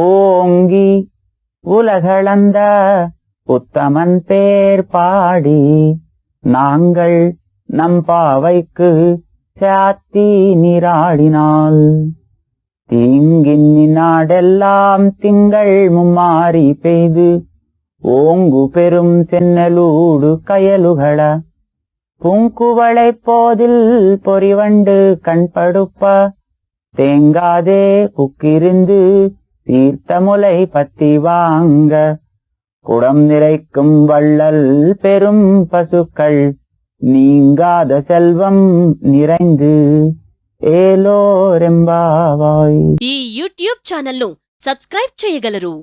ஓங்கி உலகளந்த உத்தமன் பேர் பாடி நாங்கள் நம் பாவைக்கு சாத்தி நீராடினாள். தீங்கின் நாடெல்லாம் திங்கள் மும்மாறி பெய்து ஓங்கு பெரும் சென்னலூடு கயலுகள பூங்குவளை போதில் பொறிவண்டு கண்படுப்ப தேங்காதே புக்கிருந்து தீர்த்த முலை பத்தி வாங்க குடம் நிறைக்கும் வள்ளல் பெரும் பசுக்கள் நீங்காத செல்வம் நிறைந்து ఏలోరెంబావాయ్. ఈ యూట్యూబ్ ఛానల్ను సబ్స్క్రైబ్ చేయగలరు.